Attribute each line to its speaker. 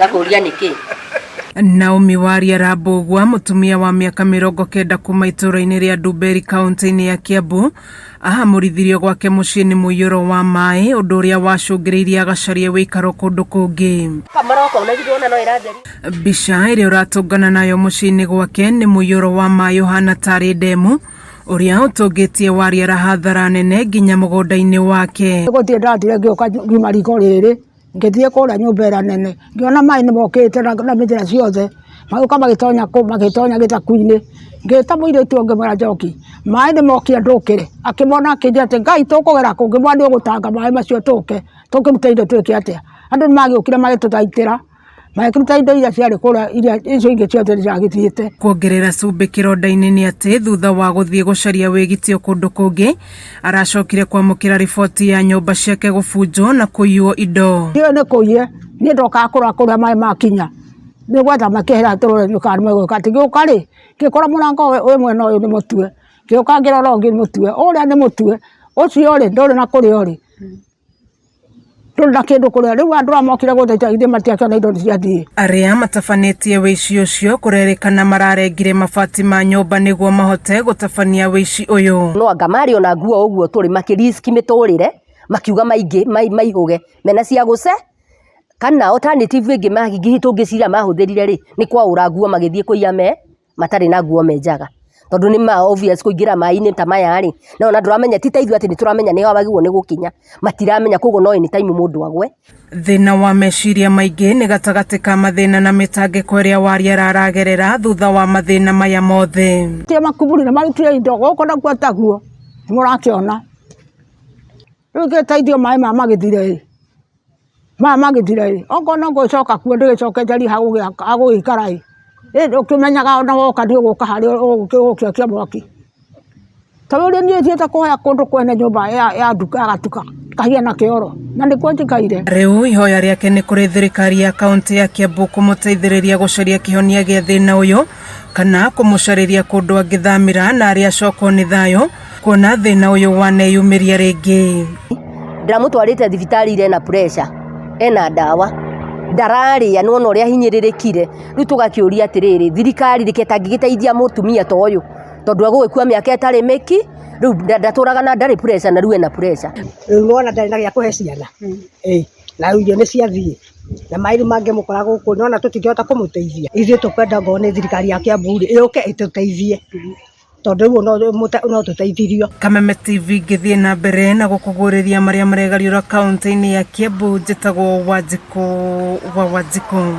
Speaker 1: Gakuria niki
Speaker 2: Naomi Waria Rabogwa, mutumia wa miaka 90 kuma itũra-inĩ ria Nduberi kaunti-inĩ ya Kiambu, ahamurithirio gwake muciĩ nĩ mũiyũro wa maĩ, ũndũ ũrĩa wacũngĩrĩirie agacarie wĩikaro kũndũ kũngĩ. Mbica ĩrĩa ũratũngana nayo muciĩ-inĩ gwake nĩ mũiyũro wa maĩ ũhana tarĩ ndemu, ũrĩa ũtũngĩtie Waria hathara nene nginya mũgũnda-inĩ wake.
Speaker 3: Gũtirĩ ndatire ngĩũka ngiuma riko rĩrĩ, ngĩthiĩ kũrĩa nyũmba ĩrĩa nene, ngĩona maĩ nĩ mokĩte na mĩthenya ciothe, magĩũka magĩtonya gĩtaku-inĩ, ngĩĩta mũirĩtu ũngĩ ngĩmwĩra njoki, maĩ nĩ mokire ndũkĩre, akĩmona akĩnjĩra atĩ Ngai tũkũgera kũ, ngĩmwĩra nĩ ũgũtanga maĩ macio tũke, tũkĩrute indo twĩke atĩa. Andũ nĩ magĩũkire magĩtũthaitĩra, magĩkĩruta indo iria ciarĩ kũrĩa, icio ingĩ ciothe nĩciagĩthiĩte.
Speaker 2: Kuongerera cumbĩ kĩronda-inĩ nĩ atĩ thutha wa gũthiĩ gũcaria wĩgitio kũndũ kũngĩ, aracokire kwamũkĩra riboti ya nyũmba ciake gũbunjwo na kũiywo indo.
Speaker 3: Ndiũĩ nĩ kũiye, niĩ ndokaga kũrĩa maĩ makinya, nĩ gwetha makĩhera tũrore kana megwĩka atĩ. Ngĩũka rĩ, ngĩkora mũrango wĩ mwena ũyũ nĩ mũtue, ngĩũka ngĩrora ũngĩ nĩ mũtue, ũrĩa nĩ mũtue, ũcio rĩ ndũrĩ na kũrĩa ũrĩ, ndũrĩ na kĩndũ kũrĩa. Rĩu andũ arĩa mokire gũthaitĩra ithuĩ matiakĩona indo nĩciathiĩ.
Speaker 2: Arĩa matabanĩtie wĩici ũcio kũrerĩkana mararengire mabati ma nyũmba nĩguo mahote gũtabania wĩici ũyũ.
Speaker 1: No anga mari ona nguo ũguo tũrĩ makiriski mĩtũrĩre, makiuga maingĩ maihũge mena cia gũce, kana alternative ĩngĩ mahihi tũngĩcira mahũthĩrire rĩ nĩ kwaũra nguo magĩthiĩ kũiya matarĩ na nguo menjaga, tondũ nĩ ma obvious kũingĩra maĩ-inĩ ta maya rĩ, na ona ndũramenya ti ta ithuĩ atĩ nĩ tũramenya nĩ wagĩrĩirwo nĩ gũkinya, matiramenya koguo no anytime mũndũ agwe.
Speaker 2: Thĩna wa meciria maingĩ nĩ gatagatĩ ka mathĩna na mĩtangĩko ĩrĩa Waria aragerera thutha wa mathĩna maya mothe.
Speaker 3: Tie makuburi na marutire indo gũkũ nakuo taguo mũrakĩona. Rĩu ngĩteithio maĩ magĩthire okorwo no gũcoka kuo ndĩgĩcoke njari hagũgĩikara ĩ, ũkĩmenyaga ona woka ndĩũgũka harĩa ũgũkĩokia mwaki. Tondũ rĩu niĩ thiĩte kũhoya kũndũ kwene nyũmba ya nduka agatuka kahia na kĩoro, na nĩkuo njikaire.
Speaker 2: Rĩu ihoya rĩake nĩ kũrĩ thirikari ya kaunti ya Kiambu kũmũteithĩrĩria gũcaria kĩhonia gĩa thĩna ũyũ, kana kũmũcarĩria kũndũ angĩthamĩra na arĩa acokwo nĩ thayũ, kuona thĩna ũyũ waneyumĩria rĩngĩ.
Speaker 1: Ndĩramũtwarĩte thibitarĩ ire na pressure, ena ndawa, ndararĩa nĩ wona ũrĩa hinyĩrĩrĩkire. Rĩu tũgakĩũria atĩrĩrĩ, thirikari rĩke ĩtangĩgĩteithia mũtumia ta ũyũ, tondũ agũgĩkua mĩaka ĩtarĩ mĩki, rĩu ndatũraga na ndarĩ pressure na rĩu ena pressure.
Speaker 3: Rĩu nĩwona ndarĩ na gĩa kũhe ciana, na rĩu irio nĩ ciathiĩ, na maĩ rĩu mangĩmũkora gũkũ nĩwona tũtingĩhota kũmũteithia. Ithuĩ tũkwenda ngorwo nĩ thirikari ya Kiambu rĩ ĩũke ĩtũteithie, tondũ rĩu no tũteithirio.
Speaker 2: Kameme TV ngĩthiĩ na mbere na gũkũgũrĩria marĩa maregariũra kaunti-inĩ ya Kiambu. Njĩtagwo Wanjikũ wa Wanjikũ.